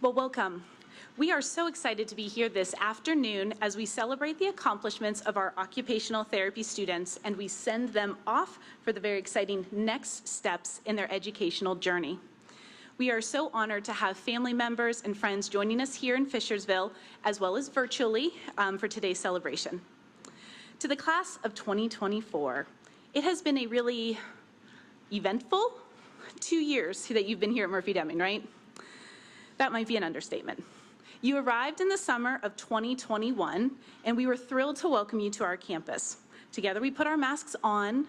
Well, welcome. We are so excited to be here this afternoon as we celebrate the accomplishments of our occupational therapy students and we send them off for the very exciting next steps in their educational journey. We are so honored to have family members and friends joining us here in Fishersville, as well as virtually, for today's celebration. To the class of 2024, it has been a really eventful 2 years that you've been here at Murphy-Deming, right? That might be an understatement. You arrived in the summer of 2021, and we were thrilled to welcome you to our campus. Together we put our masks on,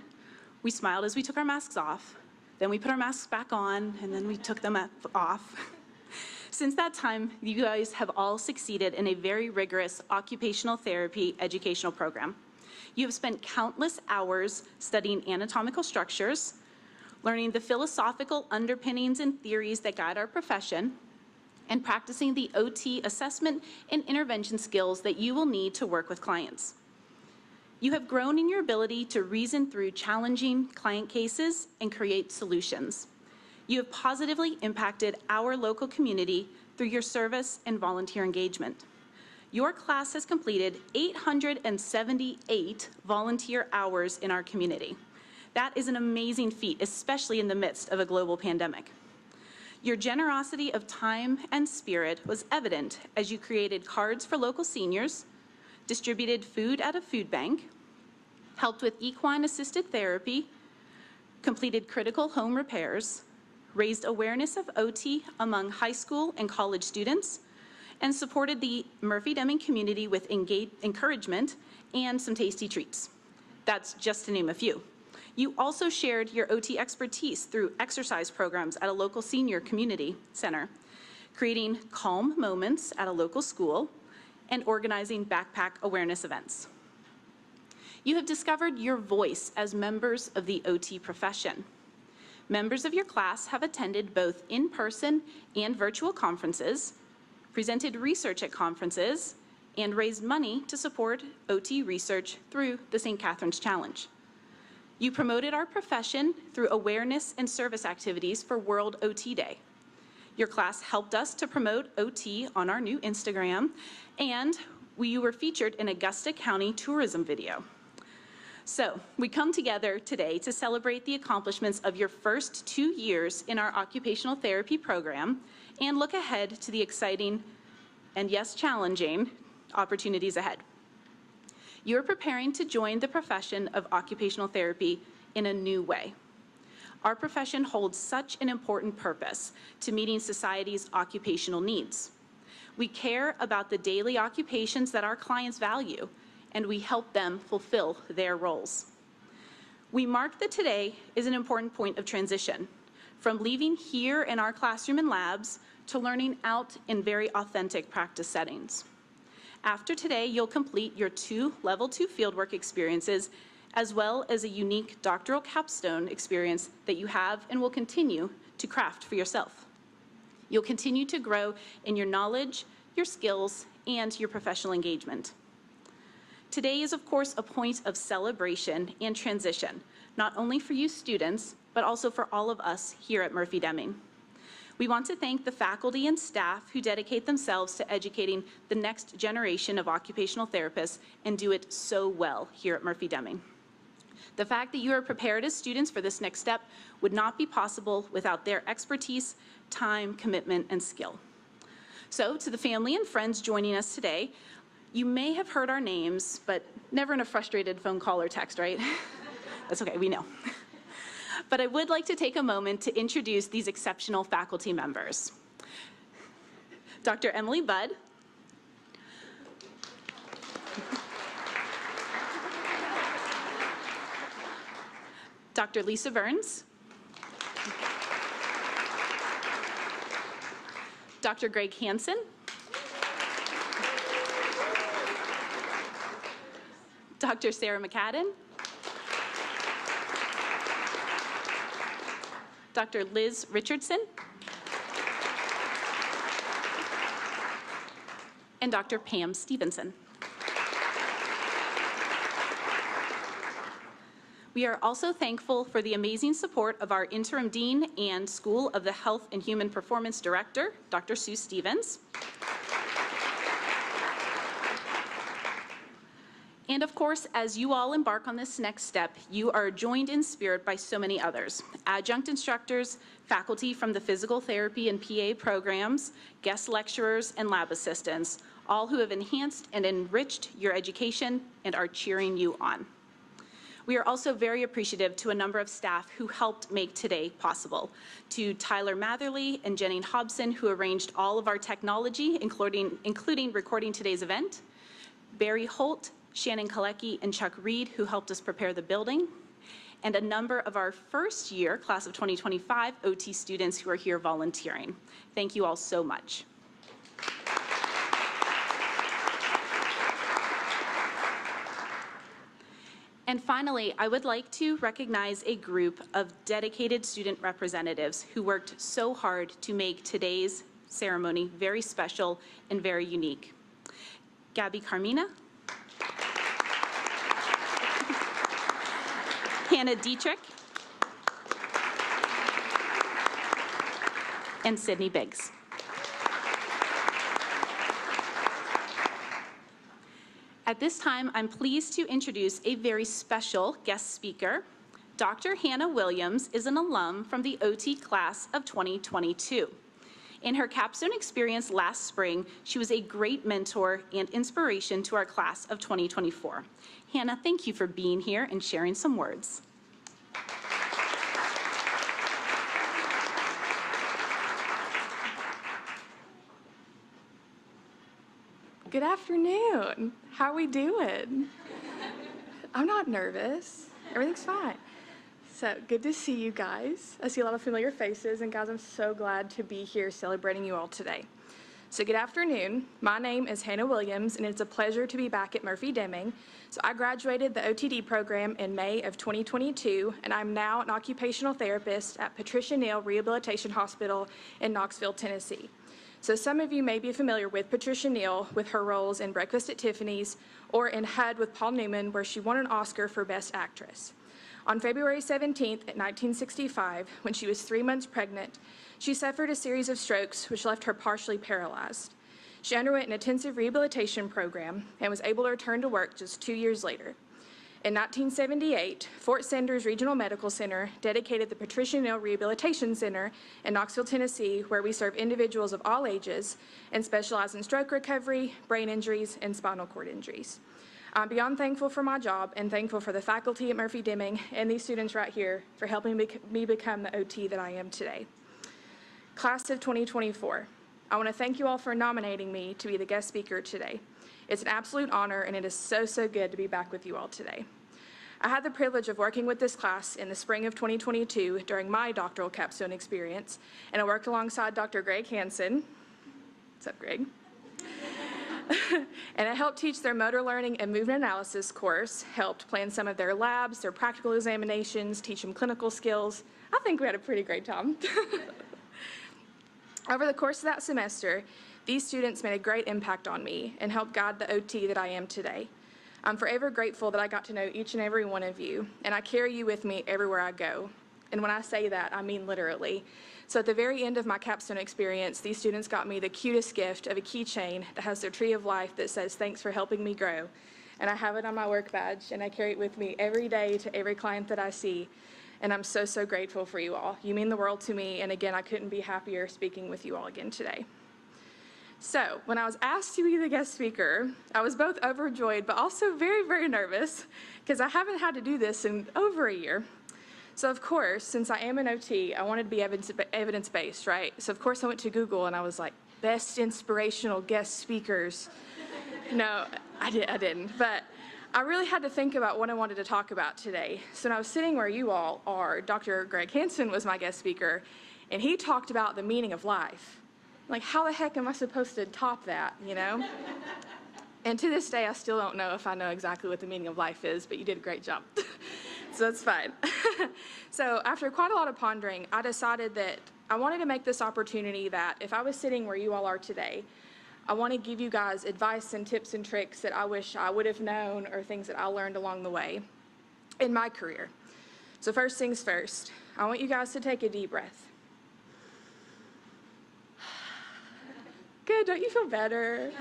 we smiled as we took our masks off, then we put our masks back on, and then we took them off. Since that time, you guys have all succeeded in a very rigorous occupational therapy educational program. You have spent countless hours studying anatomical structures, learning the philosophical underpinnings and theories that guide our profession, and practicing the OT assessment and intervention skills that you will need to work with clients. You have grown in your ability to reason through challenging client cases and create solutions. You have positively impacted our local community through your service and volunteer engagement. Your class has completed 878 volunteer hours in our community. That is an amazing feat, especially in the midst of a global pandemic. Your generosity of time and spirit was evident as you created cards for local seniors, distributed food at a food bank, helped with equine-assisted therapy, completed critical home repairs, raised awareness of OT among high school and college students, and supported the Murphy-Deming community with encouragement and some tasty treats. That's just to name a few. You also shared your OT expertise through exercise programs at a local senior community center, creating calm moments at a local school, and organizing backpack awareness events. You have discovered your voice as members of the OT profession. Members of your class have attended both in-person and virtual conferences, presented research at conferences, and raised money to support OT research through the St. Catherine's Challenge. You promoted our profession through awareness and service activities for World OT Day. Your class helped us to promote OT on our new Instagram, and you were featured in Augusta County tourism video. So we come together today to celebrate the accomplishments of your first 2 years in our occupational therapy program and look ahead to the exciting and yes, challenging opportunities ahead. You're preparing to join the profession of occupational therapy in a new way. Our profession holds such an important purpose to meeting society's occupational needs. We care about the daily occupations that our clients value, and we help them fulfill their roles. We mark that today is an important point of transition, from leaving here in our classroom and labs to learning out in very authentic practice settings. After today, you'll complete your 2 Level 2 fieldwork experiences, as well as a unique doctoral capstone experience that you have and will continue to craft for yourself. You'll continue to grow in your knowledge, your skills, and your professional engagement. Today is, of course, a point of celebration and transition, not only for you students, but also for all of us here at Murphy-Deming. We want to thank the faculty and staff who dedicate themselves to educating the next generation of occupational therapists and do it so well here at Murphy-Deming. The fact that you are prepared as students for this next step would not be possible without their expertise, time, commitment, and skill. So to the family and friends joining us today, you may have heard our names, but never in a frustrated phone call or text, right? That's okay, we know. But I would like to take a moment to introduce these exceptional faculty members. Dr. Emily Budd, Dr. Lisa Burns, Dr. Greg Hansen, Dr. Sarah McCadden, Dr. Liz Richardson, and Dr. Pam Stevenson. We are also thankful for the amazing support of our interim dean and School of the Health and Human Performance Director, Dr. Sue Stevens. And of course, as you all embark on this next step, you are joined in spirit by so many others: adjunct instructors, faculty from the physical therapy and PA programs, guest lecturers, and lab assistants, all who have enhanced and enriched your education and are cheering you on. We are also very appreciative to a number of staff who helped make today possible. To Tyler Matherly and Jenny Hobson, who arranged all of our technology, including recording today's event, Barry Holt, Shannon Kalecki, and Chuck Reed, who helped us prepare the building, and a number of our first year, class of 2025, OT students who are here volunteering. Thank you all so much. And finally, I would like to recognize a group of dedicated student representatives who worked so hard to make today's ceremony very special and very unique. Gabby Carmina, Hannah Dietrich, and Sydney Biggs. At this time, I'm pleased to introduce a very special guest speaker. Dr. Hannah Williams is an alum from the OT class of 2022. In her capstone experience last spring, she was a great mentor and inspiration to our class of 2024. Hannah, thank you for being here and sharing some words. Good afternoon. How we doing? I'm not nervous. Everything's fine. So good to see you guys. I see a lot of familiar faces, and guys, I'm so glad to be here celebrating you all today. So good afternoon. My name is Hannah Williams, and it's a pleasure to be back at Murphy Deming. So I graduated the OTD program in May of 2022, and I'm now an occupational therapist at Patricia Neal Rehabilitation Hospital in Knoxville, Tennessee. So some of you may be familiar with Patricia Neal with her roles in Breakfast at Tiffany's or in HUD with Paul Newman, where she won an Oscar for Best Actress. On February 17th, 1965, when she was 3 months pregnant, she suffered a series of strokes which left her partially paralyzed. She underwent an intensive rehabilitation program and was able to return to work just 2 years later. In 1978, Fort Sanders Regional Medical Center dedicated the Patricia Neal Rehabilitation Center in Knoxville, Tennessee, where we serve individuals of all ages and specialize in stroke recovery, brain injuries, and spinal cord injuries. I'm beyond thankful for my job and thankful for the faculty at Murphy Deming and these students right here for helping me become the OT that I am today. Class of 2024, I want to thank you all for nominating me to be the guest speaker today. It's an absolute honor, and it is so good to be back with you all today. I had the privilege of working with this class in the spring of 2022 during my doctoral capstone experience, and I worked alongside Dr. Greg Hansen. What's up, Greg? And I helped teach their motor learning and movement analysis course, helped plan some of their labs, their practical examinations, teach them clinical skills. I think we had a pretty great time. Over the course of that semester, these students made a great impact on me and helped guide the OT that I am today. I'm forever grateful that I got to know each and every one of you, and I carry you with me everywhere I go. And when I say that, I mean literally. So at the very end of my capstone experience, these students got me the cutest gift of a keychain that has their tree of life that says, "Thanks for helping me grow." And I have it on my work badge, and I carry it with me every day to every client that I see. And I'm so grateful for you all. You mean the world to me, and again, I couldn't be happier speaking with you all again today. So when I was asked to be the guest speaker, I was both overjoyed but also very nervous because I haven't had to do this in over a year. So of course, since I am an OT, I wanted to be evidence-based, right? So of course I went to Google and I was like, best inspirational guest speakers. No, I didn't, but I really had to think about what I wanted to talk about today. So when I was sitting where you all are, Dr. Greg Hansen was my guest speaker, and he talked about the meaning of life. Like, how the heck am I supposed to top that, you know? And to this day, I still don't know if I know exactly what the meaning of life is, but you did a great job. So that's fine. So after quite a lot of pondering, I decided that I wanted to make this opportunity that if I was sitting where you all are today, I want to give you guys advice and tips and tricks that I wish I would have known or things that I learned along the way in my career. So first things first, I want you guys to take a deep breath. Good, don't you feel better?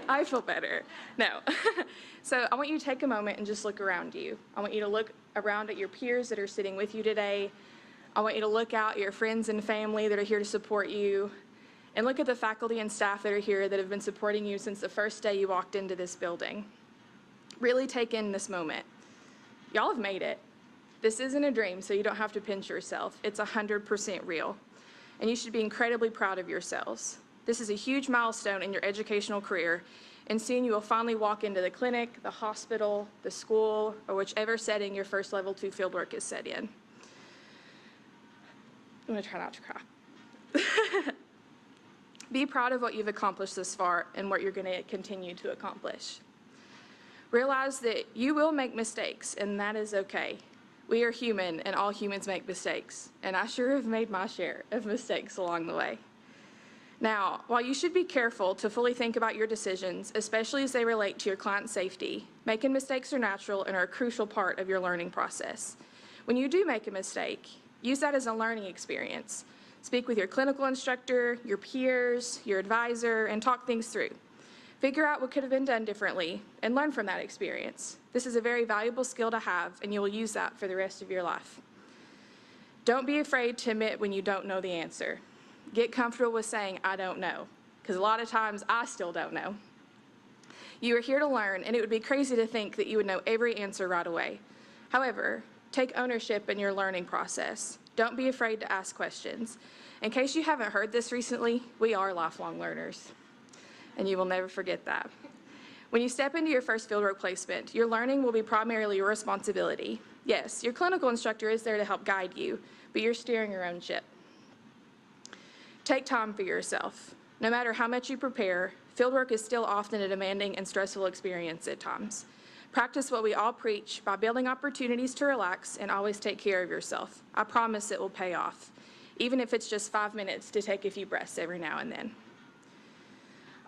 I feel better. No. So I want you to take a moment and just look around you. I want you to look around at your peers that are sitting with you today. I want you to look out at your friends and family that are here to support you. And look at the faculty and staff that are here that have been supporting you since the first day you walked into this building. Really take in this moment. Y'all have made it. This isn't a dream, so you don't have to pinch yourself. It's 100% real. And you should be incredibly proud of yourselves. This is a huge milestone in your educational career, and soon you will finally walk into the clinic, the hospital, the school, or whichever setting your first level 2 fieldwork is set in. I'm gonna try not to cry. Be proud of what you've accomplished this far and what you're gonna continue to accomplish. Realize that you will make mistakes, and that is okay. We are human, and all humans make mistakes, and I sure have made my share of mistakes along the way. Now, while you should be careful to fully think about your decisions, especially as they relate to your client's safety, making mistakes are natural and are a crucial part of your learning process. When you do make a mistake, use that as a learning experience. Speak with your clinical instructor, your peers, your advisor, and talk things through. Figure out what could have been done differently and learn from that experience. This is a very valuable skill to have, and you will use that for the rest of your life. Don't be afraid to admit when you don't know the answer. Get comfortable with saying, I don't know, because a lot of times I still don't know. You are here to learn, and it would be crazy to think that you would know every answer right away. However, take ownership in your learning process. Don't be afraid to ask questions. In case you haven't heard this recently, we are lifelong learners, and you will never forget that. When you step into your first fieldwork placement, your learning will be primarily your responsibility. Yes, your clinical instructor is there to help guide you, but you're steering your own ship. Take time for yourself. No matter how much you prepare, fieldwork is still often a demanding and stressful experience at times. Practice what we all preach by building opportunities to relax and always take care of yourself. I promise it will pay off, even if it's just 5 minutes to take a few breaths every now and then.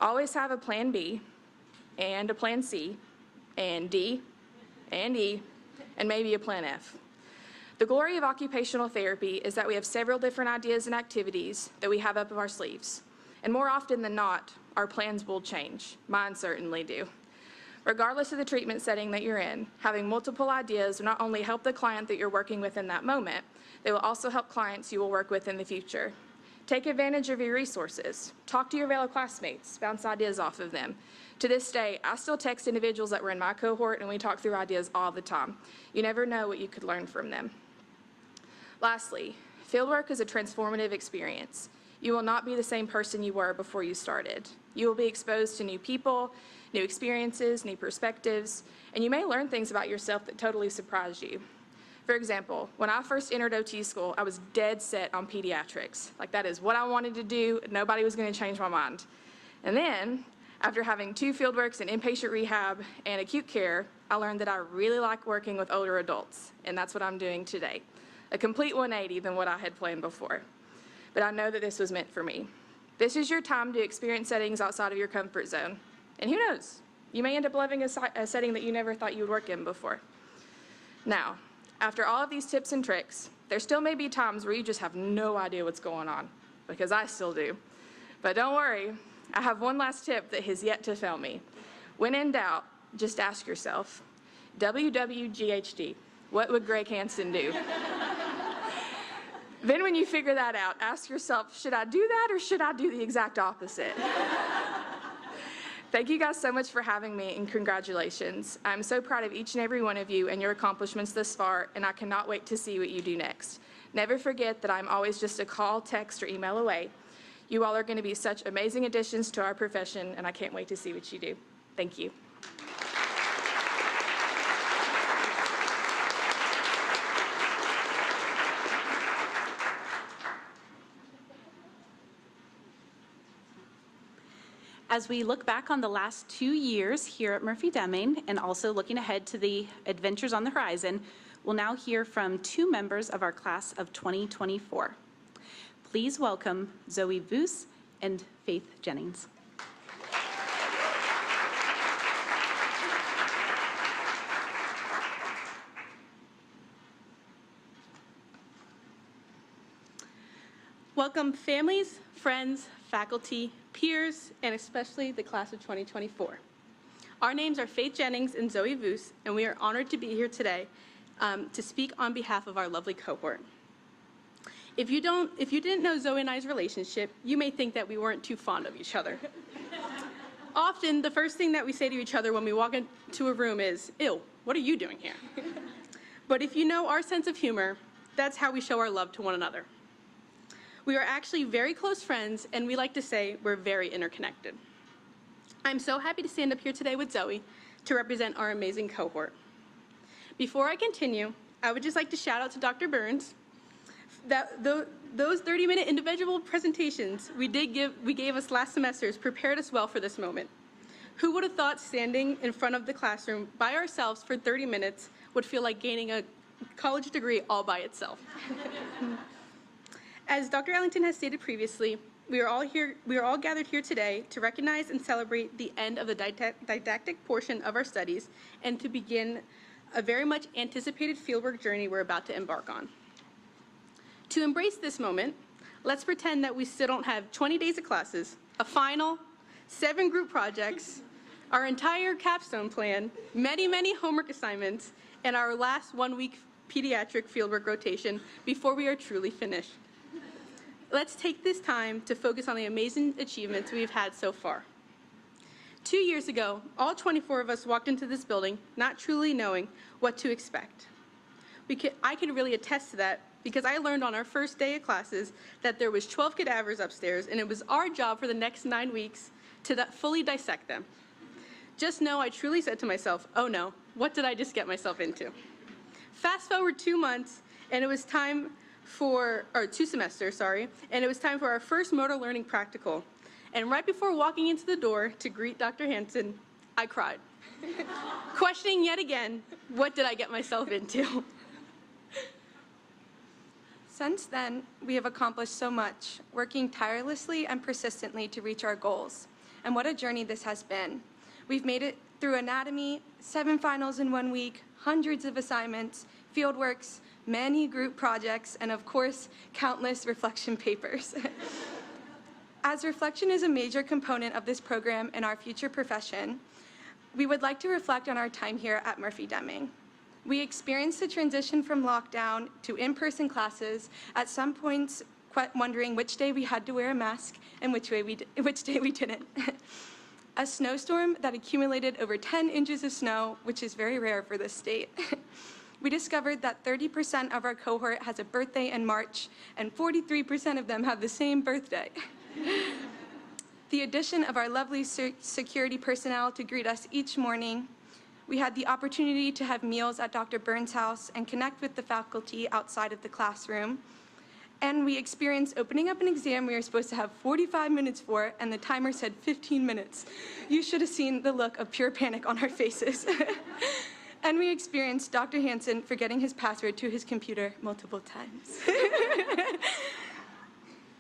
Always have a plan B and a plan C and D and E and maybe a plan F. The glory of occupational therapy is that we have several different ideas and activities that we have up our sleeves. And more often than not, our plans will change. Mine certainly do. Regardless of the treatment setting that you're in, having multiple ideas will not only help the client that you're working with in that moment, they will also help clients you will work with in the future. Take advantage of your resources. Talk to your fellow classmates, bounce ideas off of them. To this day, I still text individuals that were in my cohort and we talk through ideas all the time. You never know what you could learn from them. Lastly, fieldwork is a transformative experience. You will not be the same person you were before you started. You will be exposed to new people, new experiences, new perspectives, and you may learn things about yourself that totally surprise you. For example, when I first entered OT school, I was dead set on pediatrics. Like, that is what I wanted to do. Nobody was going to change my mind. And then, after having 2 fieldworks in inpatient rehab and acute care, I learned that I really like working with older adults, and that's what I'm doing today. A complete 180 than what I had planned before. But I know that this was meant for me. This is your time to experience settings outside of your comfort zone. And who knows, you may end up loving a setting that you never thought you would work in before. Now, after all of these tips and tricks, there still may be times where you just have no idea what's going on, because I still do. But don't worry, I have one last tip that has yet to fail me. When in doubt, just ask yourself, WWGHD, what would Greg Hansen do? Then when you figure that out, ask yourself, should I do that or should I do the exact opposite? Thank you guys so much for having me, and congratulations. I'm so proud of each and every one of you and your accomplishments thus far, and I cannot wait to see what you do next. Never forget that I'm always just a call, text, or email away. You all are going to be such amazing additions to our profession, and I can't wait to see what you do. Thank you. As we look back on the last 2 years here at Murphy-Deming and also looking ahead to the adventures on the horizon, we'll now hear from 2 members of our class of 2024. Please welcome Zoe Voos and Faith Jennings. Welcome families, friends, faculty, peers, and especially the class of 2024. Our names are Faith Jennings and Zoe Voos, and we are honored to be here today to speak on behalf of our lovely cohort. If you didn't know Zoe and I's relationship, you may think that we weren't too fond of each other. Often, the first thing that we say to each other when we walk into a room is, "Ew, what are you doing here?" But if you know our sense of humor, that's how we show our love to one another. We are actually very close friends, and we like to say we're very interconnected. I'm so happy to stand up here today with Zoe to represent our amazing cohort. Before I continue, I would just like to shout out to Dr. Burns. Those 30-minute individual presentations we gave us last semester prepared us well for this moment. Who would have thought standing in front of the classroom by ourselves for 30 minutes would feel like gaining a college degree all by itself? As Dr. Ellington has stated previously, we are all gathered here today to recognize and celebrate the end of the didactic portion of our studies and to begin a very much anticipated fieldwork journey we're about to embark on. To embrace this moment, let's pretend that we still don't have 20 days of classes, a final, 7 group projects, our entire capstone plan, many, many homework assignments, and our last 1-week pediatric fieldwork rotation before we are truly finished. Let's take this time to focus on the amazing achievements we've had so far. 2 years ago, all 24 of us walked into this building not truly knowing what to expect. I can really attest to that because I learned on our first day of classes that there was 12 cadavers upstairs, and it was our job for the next 9 weeks to fully dissect them. Just know I truly said to myself, oh no, what did I just get myself into? Fast forward 2 months, and it was time for, or 2 semesters, sorry, and it was time for our first motor learning practical. And right before walking into the door to greet Dr. Hansen, I cried, questioning yet again, what did I get myself into? Since then, we have accomplished so much, working tirelessly and persistently to reach our goals. And what a journey this has been. We've made it through anatomy, 7 finals in 1 week, hundreds of assignments, fieldworks, many group projects, and of course, countless reflection papers. As reflection is a major component of this program and our future profession, we would like to reflect on our time here at Murphy-Deming. We experienced the transition from lockdown to in-person classes, at some points wondering which day we had to wear a mask and which day we didn't. A snowstorm that accumulated over 10 inches of snow, which is very rare for this state. We discovered that 30% of our cohort has a birthday in March, and 43% of them have the same birthday. The addition of our lovely security personnel to greet us each morning. We had the opportunity to have meals at Dr. Burns' house and connect with the faculty outside of the classroom. And we experienced opening up an exam we were supposed to have 45 minutes for, and the timer said 15 minutes. You should have seen the look of pure panic on our faces. And we experienced Dr. Hansen forgetting his password to his computer multiple times.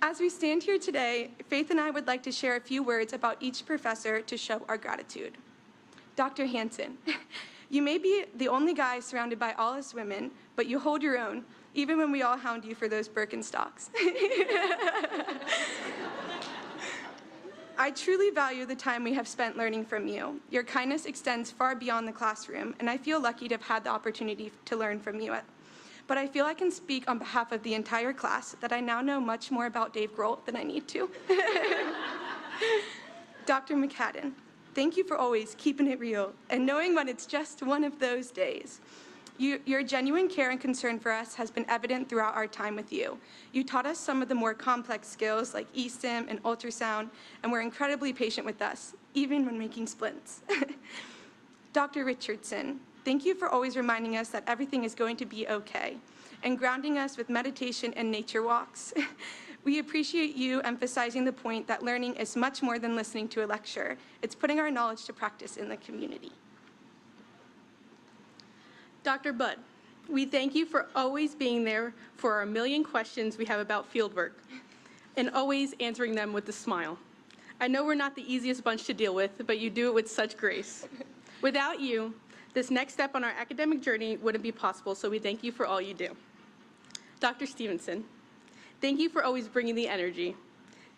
As we stand here today, Faith and I would like to share a few words about each professor to show our gratitude. Dr. Hansen, you may be the only guy surrounded by all us women, but you hold your own, even when we all hound you for those Birkenstocks. I truly value the time we have spent learning from you. Your kindness extends far beyond the classroom, and I feel lucky to have had the opportunity to learn from you. But I feel I can speak on behalf of the entire class that I now know much more about Dave Grohl than I need to. Dr. McCadden, thank you for always keeping it real and knowing when it's just one of those days. Your genuine care and concern for us has been evident throughout our time with you. You taught us some of the more complex skills like eSIM and ultrasound, and were incredibly patient with us, even when making splints. Dr. Richardson, thank you for always reminding us that everything is going to be okay, and grounding us with meditation and nature walks. We appreciate you emphasizing the point that learning is much more than listening to a lecture. It's putting our knowledge to practice in the community. Dr. Budd, we thank you for always being there for our million questions we have about fieldwork, and always answering them with a smile. I know we're not the easiest bunch to deal with, but you do it with such grace. Without you, this next step on our academic journey wouldn't be possible, so we thank you for all you do. Dr. Stevenson, Thank you for always bringing the energy.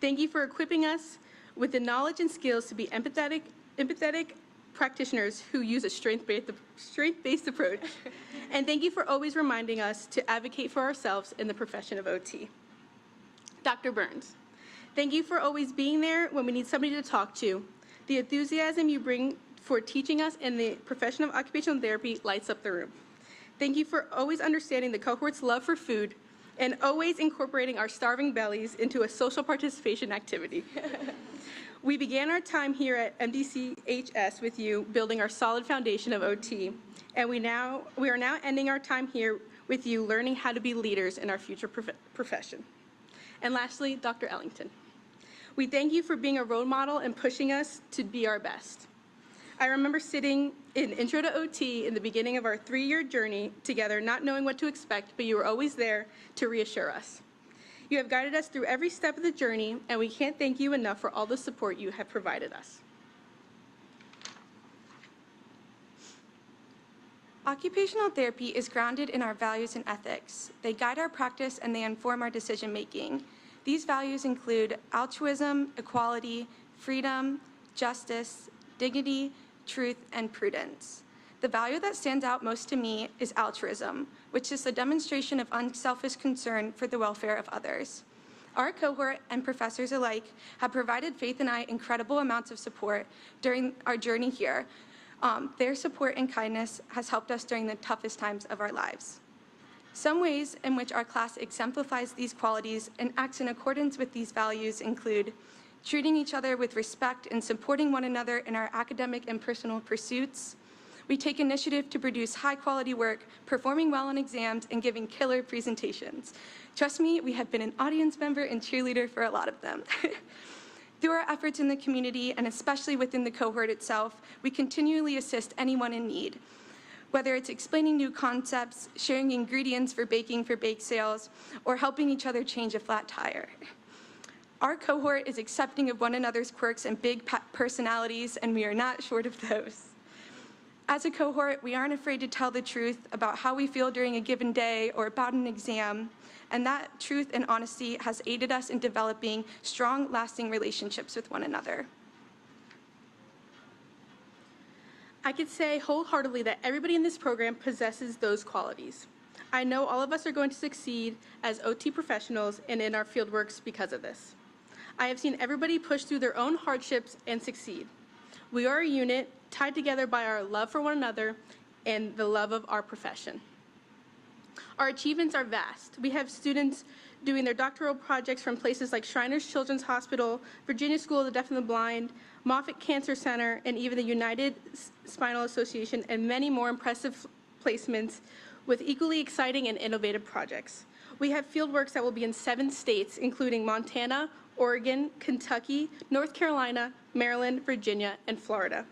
Thank you for equipping us with the knowledge and skills to be empathetic practitioners who use a strength-based approach. And thank you for always reminding us to advocate for ourselves in the profession of OT. Dr. Burns, thank you for always being there when we need somebody to talk to. The enthusiasm you bring for teaching us in the profession of occupational therapy lights up the room. Thank you for always understanding the cohort's love for food and always incorporating our starving bellies into a social participation activity. We began our time here at MDCHS with you, building our solid foundation of OT, and we are now ending our time here with you, learning how to be leaders in our future profession. And lastly, Dr. Ellington, we thank you for being a role model and pushing us to be our best. I remember sitting in Intro to OT in the beginning of our 3-year journey together, not knowing what to expect, but you were always there to reassure us. You have guided us through every step of the journey, and we can't thank you enough for all the support you have provided us. Occupational therapy is grounded in our values and ethics. They guide our practice and they inform our decision-making. These values include altruism, equality, freedom, justice, dignity, truth, and prudence. The value that stands out most to me is altruism, which is the demonstration of unselfish concern for the welfare of others. Our cohort and professors alike have provided Faith and I incredible amounts of support during our journey here. Their support and kindness has helped us during the toughest times of our lives. Some ways in which our class exemplifies these qualities and acts in accordance with these values include treating each other with respect and supporting one another in our academic and personal pursuits. We take initiative to produce high-quality work, performing well on exams, and giving killer presentations. Trust me, we have been an audience member and cheerleader for a lot of them. Through our efforts in the community, and especially within the cohort itself, we continually assist anyone in need. Whether it's explaining new concepts, sharing ingredients for baking for bake sales, or helping each other change a flat tire. Our cohort is accepting of one another's quirks and big personalities, and we are not short of those. As a cohort, we aren't afraid to tell the truth about how we feel during a given day or about an exam, and that truth and honesty has aided us in developing strong, lasting relationships with one another. I could say wholeheartedly that everybody in this program possesses those qualities. I know all of us are going to succeed as OT professionals and in our fieldworks because of this. I have seen everybody push through their own hardships and succeed. We are a unit tied together by our love for one another and the love of our profession. Our achievements are vast. We have students doing their doctoral projects from places like Shriners Children's Hospital, Virginia School of the Deaf and the Blind, Moffitt Cancer Center, and even the United Spinal Association, and many more impressive placements with equally exciting and innovative projects. We have fieldworks that will be in 7 states, including Montana, Oregon, Kentucky, North Carolina, Maryland, Virginia, and Florida.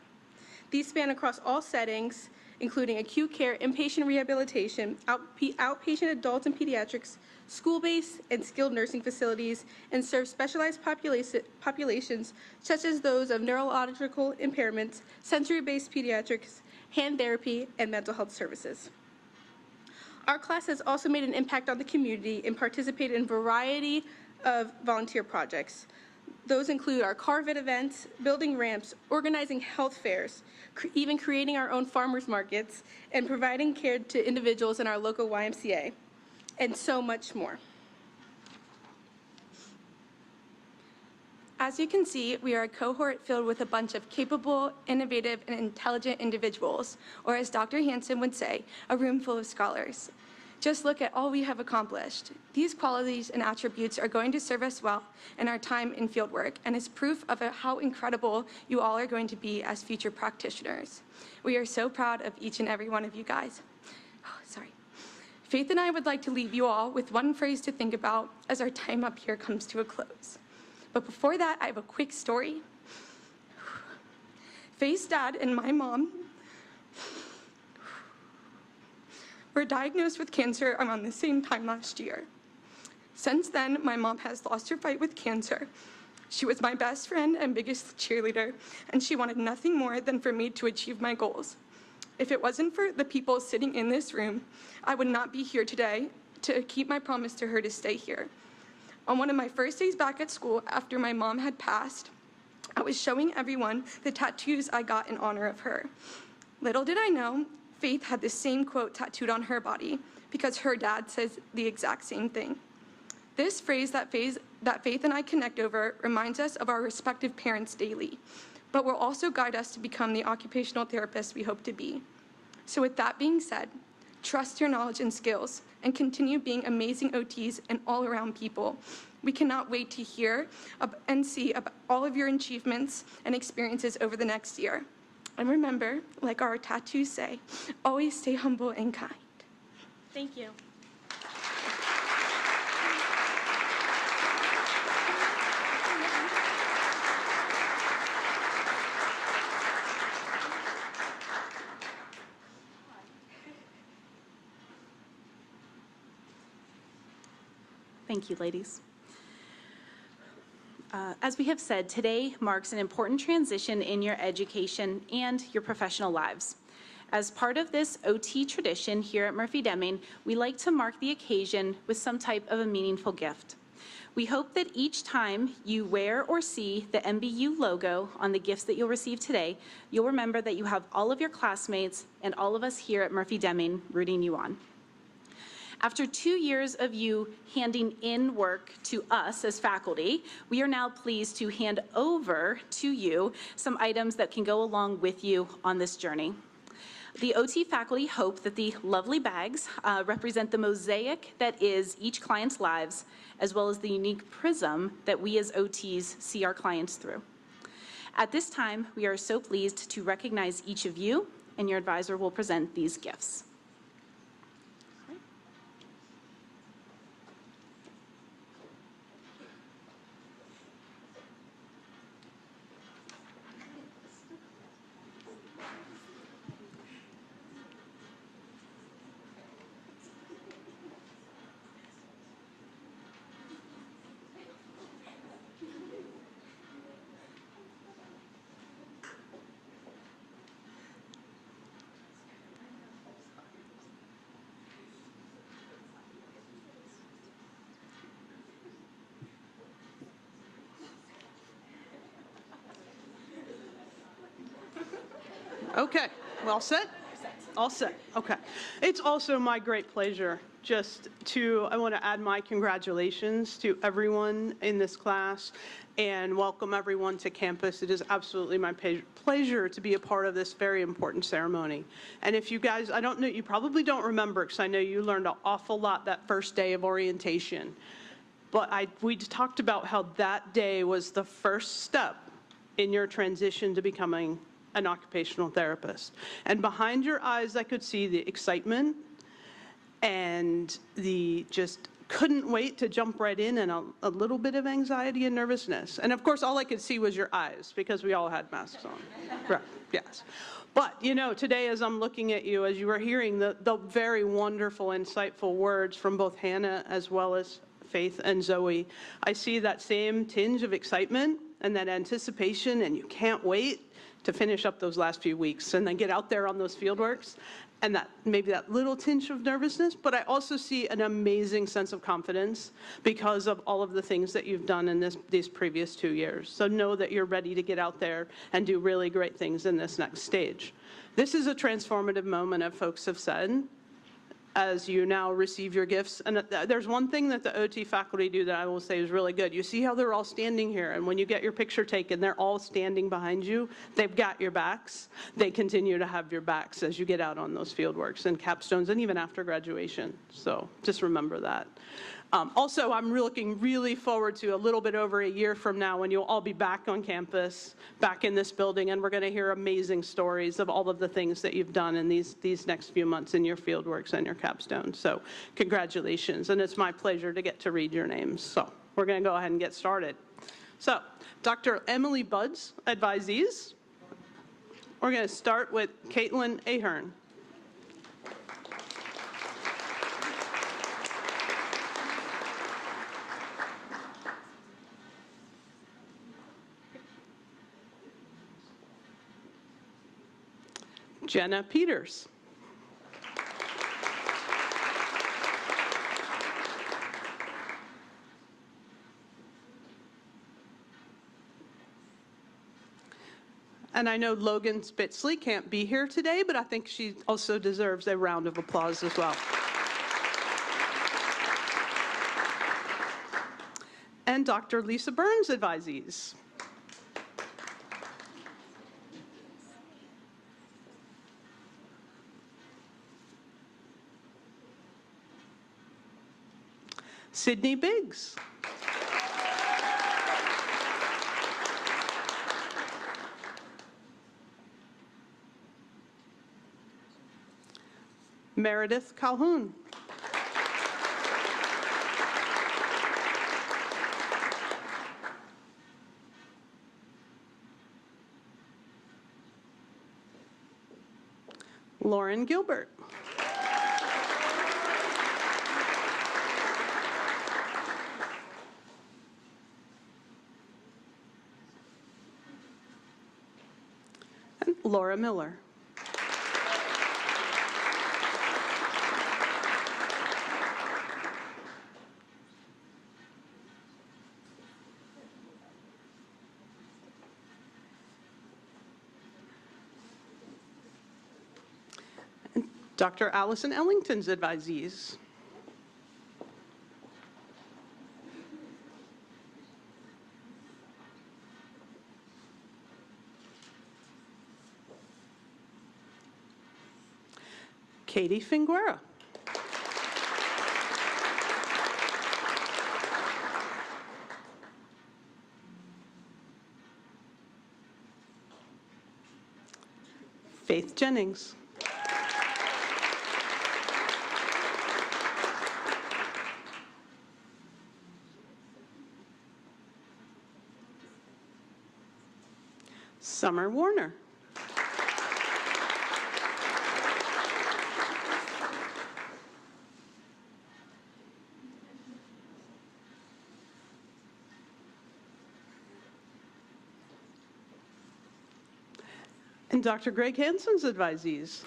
These span across all settings, including acute care, inpatient rehabilitation, outpatient adults and pediatrics, school-based and skilled nursing facilities, and serve specialized populations such as those of neurological impairments, sensory-based pediatrics, hand therapy, and mental health services. Our class has also made an impact on the community and participated in a variety of volunteer projects. Those include our Carvet events, building ramps, organizing health fairs, even creating our own farmers markets, and providing care to individuals in our local YMCA, and so much more. As you can see, we are a cohort filled with a bunch of capable, innovative, and intelligent individuals, or as Dr. Hansen would say, a room full of scholars. Just look at all we have accomplished. These qualities and attributes are going to serve us well in our time in fieldwork, and is proof of how incredible you all are going to be as future practitioners. We are so proud of each and every one of you guys. Oh, sorry. Faith and I would like to leave you all with one phrase to think about as our time up here comes to a close. But before that, I have a quick story. Faith's dad and my mom were diagnosed with cancer around the same time last year. Since then, my mom has lost her fight with cancer. She was my best friend and biggest cheerleader, and she wanted nothing more than for me to achieve my goals. If it wasn't for the people sitting in this room, I would not be here today to keep my promise to her to stay here. On one of my first days back at school after my mom had passed, I was showing everyone the tattoos I got in honor of her. Little did I know, Faith had the same quote tattooed on her body because her dad says the exact same thing. This phrase that Faith and I connect over reminds us of our respective parents daily, but will also guide us to become the occupational therapists we hope to be. So with that being said, trust your knowledge and skills and continue being amazing OTs and all-around people. We cannot wait to hear and see about all of your achievements and experiences over the next year. And remember, like our tattoos say, always stay humble and kind. Thank you. Thank you, ladies. As we have said, today marks an important transition in your education and your professional lives. As part of this OT tradition here at Murphy-Deming, we like to mark the occasion with some type of a meaningful gift. We hope that each time you wear or see the MBU logo on the gifts that you'll receive today, you'll remember that you have all of your classmates and all of us here at Murphy-Deming rooting you on. After 2 years of you handing in work to us as faculty, we are now pleased to hand over to you some items that can go along with you on this journey. The OT faculty hope that the lovely bags represent the mosaic that is each client's lives, as well as the unique prism that we as OTs see our clients through. At this time, we are so pleased to recognize each of you, and your advisor will present these gifts. Okay, well set? All set, okay. It's also my great pleasure I want to add my congratulations to everyone in this class and welcome everyone to campus. It is absolutely my pleasure to be a part of this very important ceremony. And if you guys, I don't know, you probably don't remember because I know you learned an awful lot that first day of orientation. But we talked about how that day was the first step in your transition to becoming an occupational therapist. And behind your eyes, I could see the excitement and the just couldn't wait to jump right in and a little bit of anxiety and nervousness. And of course, all I could see was your eyes because we all had masks on. Right, yes. But, you know, today as I'm looking at you, as you were hearing the very wonderful, insightful words from both Hannah as well as Faith and Zoe, I see that same tinge of excitement and that anticipation, and you can't wait to finish up those last few weeks and then get out there on those field works and that maybe that little tinge of nervousness, but I also see an amazing sense of confidence because of all of the things that you've done in these previous 2 years. So know that you're ready to get out there and do really great things in this next stage. This is a transformative moment, as folks have said, as you now receive your gifts. And there's one thing that the OT faculty do that I will say is really good. You see how they're all standing here, and when you get your picture taken, they're all standing behind you. They've got your backs. They continue to have your backs as you get out on those field works and capstones and even after graduation. So just remember that. Also, I'm looking really forward to a little bit over a year from now when you'll all be back on campus, back in this building, and we're going to hear amazing stories of all of the things that you've done in these next few months in your fieldworks and your capstones. So congratulations, and it's my pleasure to get to read your names. So we're going to go ahead and get started. So Dr. Emily Budd's advisees. We're going to start with Caitlin Ahern. Jenna Peters. And I know Logan Spitzley can't be here today, but I think she also deserves a round of applause as well. And Dr. Lisa Burns, advisees. Sydney Biggs. Meredith Calhoun. Lauren Gilbert. And Laura Miller. Dr. Allison Ellington's advisees. Katie Finguera. Faith Jennings. Summer Warner. And Dr. Greg Hansen's advisees.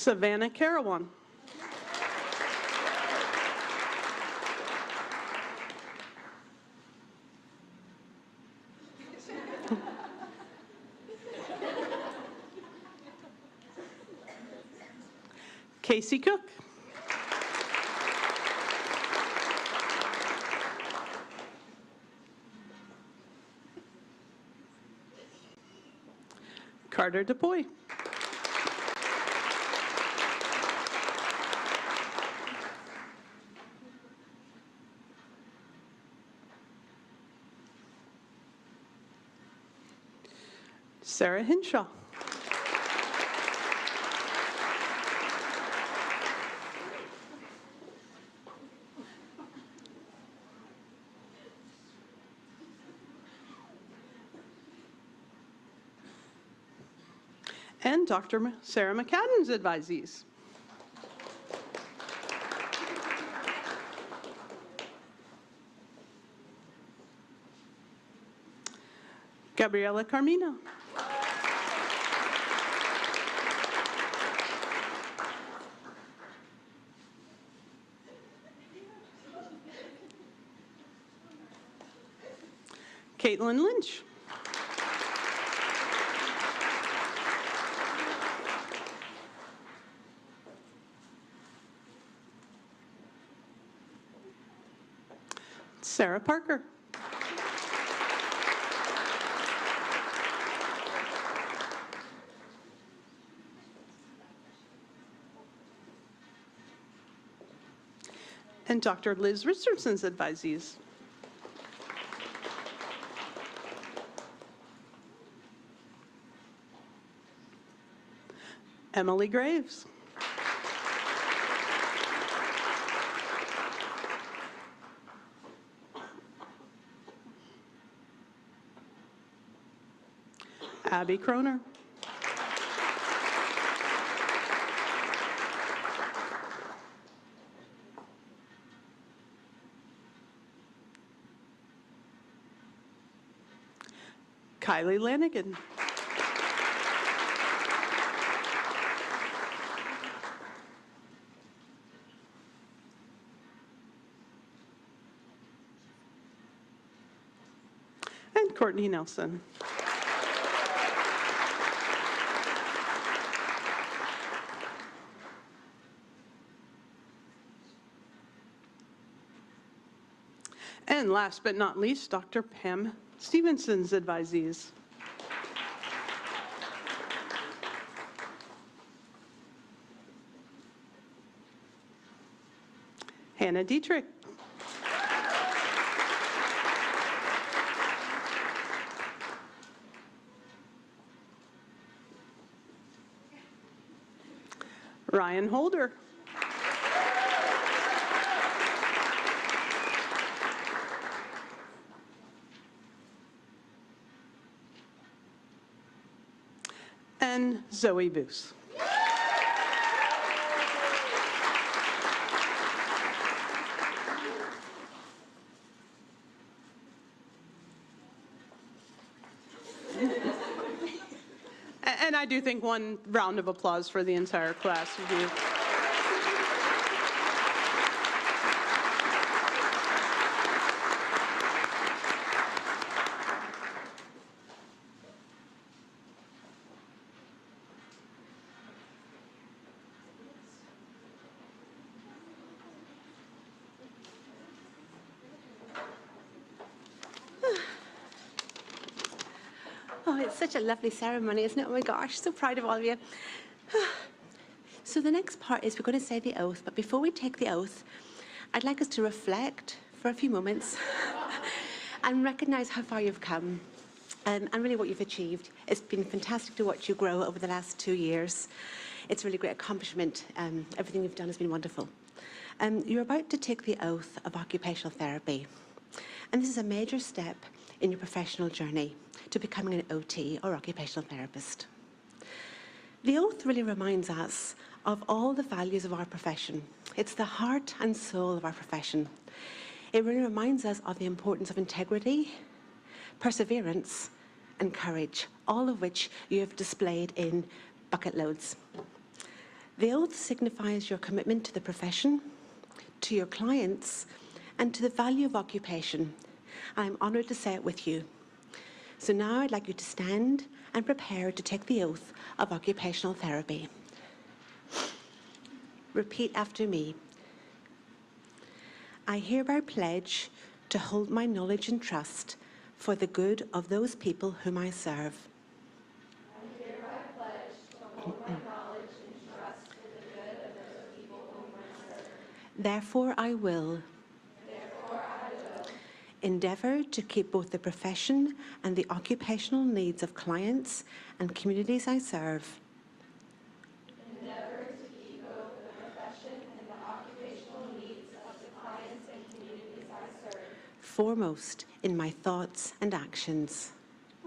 Savannah Carawan. Casey Cook. Carter DePoy. Sarah Hinshaw. And Dr. Sarah McCadden's advisees. Gabriela Carmino. Caitlin Lynch. Sarah Parker. And Dr. Liz Richardson's advisees. Emily Graves. Abby Kroner. Kylie Lanigan. Courtney Nelson. And last but not least, Dr. Pam Stevenson's advisees. Hannah Dietrich. Ryan Holder. And Zoe Boos. And I do think one round of applause for the entire class would be. Oh, it's such a lovely ceremony, isn't it? Oh my gosh, so proud of all of you. So the next part is we're going to say the oath, but before we take the oath, I'd like us to reflect for a few moments and recognise how far you've come and really what you've achieved. It's been fantastic to watch you grow over the last 2 years. It's a really great accomplishment. Everything you've done has been wonderful. You're about to take the oath of occupational therapy, and this is a major step in your professional journey to becoming an OT or occupational therapist. The oath really reminds us of all the values of our profession. It's the heart and soul of our profession. It really reminds us of the importance of integrity, perseverance, and courage, all of which you have displayed in bucket loads. The oath signifies your commitment to the profession, to your clients, and to the value of occupation. I'm honoured to say it with you. So now I'd like you to stand and prepare to take the oath of occupational therapy. Repeat after me. I hereby pledge to hold my knowledge and trust for the good of those people whom I serve. I hereby pledge to hold my knowledge and trust for the good of those people whom I serve. Therefore I will endeavour to keep both the profession and the occupational needs of clients and communities I serve Endeavour to keep both the profession and the occupational needs of the clients and communities I serve foremost in my thoughts and actions.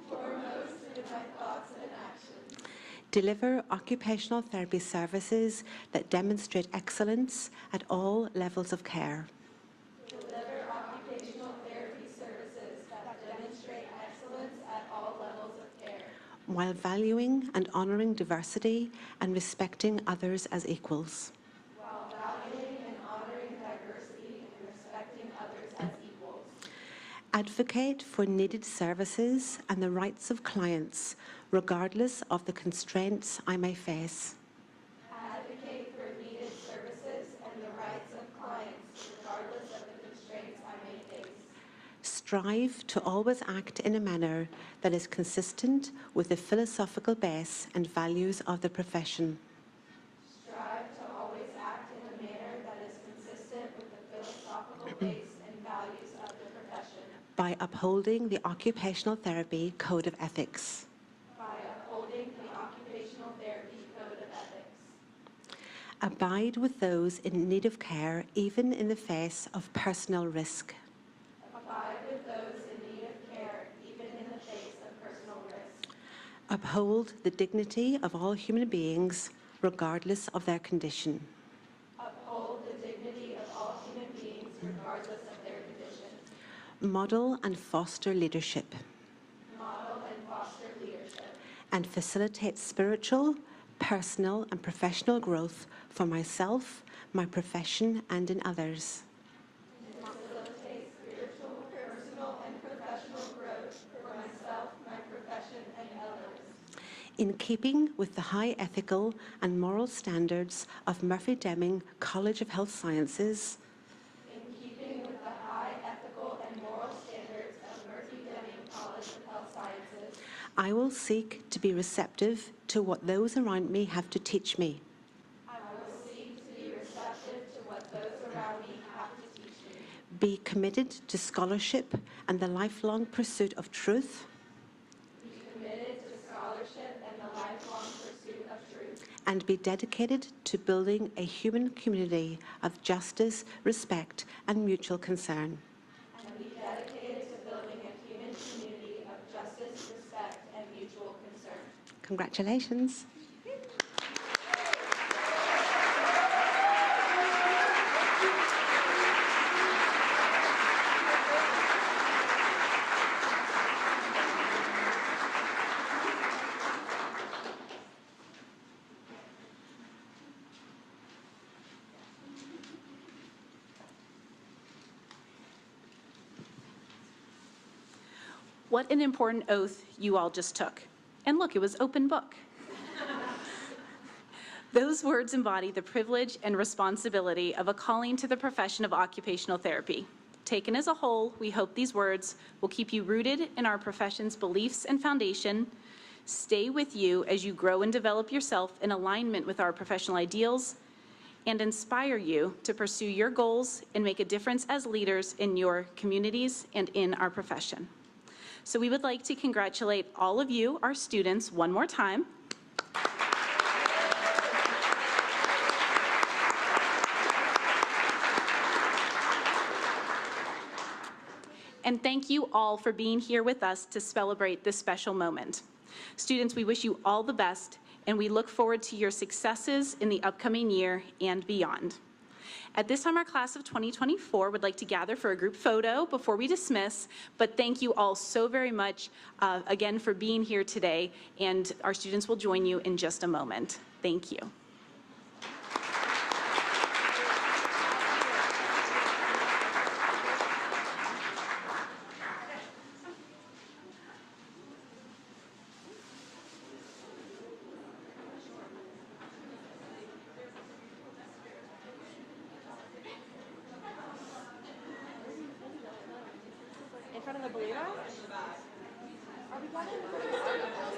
foremost in my thoughts and actions. Deliver occupational therapy services that demonstrate excellence at all levels of care. Deliver occupational therapy services that demonstrate excellence at all levels of care, While valuing and honouring diversity and respecting others as equals. while valuing and honoring diversity and respecting others as equals. Advocate for needed services and the rights of clients, regardless of the constraints I may face. Advocate for needed services and the rights of clients, regardless of the constraints I may face. Strive to always act in a manner that is consistent with the philosophical base and values of the profession. Strive to always act in a manner that is consistent with the philosophical base and values of the profession. By upholding the Occupational Therapy Code of Ethics. By upholding the Occupational Therapy Code of Ethics. Abide with those in need of care, even in the face of personal risk. Abide with those in need of care, even in the face of personal risk. Uphold the dignity of all human beings, regardless of their condition. Uphold the dignity of all human beings, regardless of their condition. Model and foster leadership. Model and foster leadership. And facilitate spiritual, personal, and professional growth for myself, my profession, and in others. Facilitate spiritual, personal, and professional growth for in keeping with the high ethical and moral standards of Murphy-Deming College of Health Sciences, I will seek to be receptive to what those around me have to teach me. Be committed to scholarship and the lifelong pursuit of truth. And be dedicated to building a human community of justice, respect, and mutual concern. Congratulations. What an important oath you all just took. And look, it was open book. Those words embody the privilege and responsibility of a calling to the profession of occupational therapy. Taken as a whole, we hope these words will keep you rooted in our profession's beliefs and foundation, stay with you as you grow and develop yourself in alignment with our professional ideals, and inspire you to pursue your goals and make a difference as leaders in your communities and in our profession. So we would like to congratulate all of you, our students, one more time. And thank you all for being here with us to celebrate this special moment. Students, we wish you all the best, and we look forward to your successes in the upcoming year and beyond. At this time, our class of 2024 would like to gather for a group photo before we dismiss, but thank you all so very much again for being here today, and our students will join you in just a moment. Thank you. In front of the balloon? Are we done?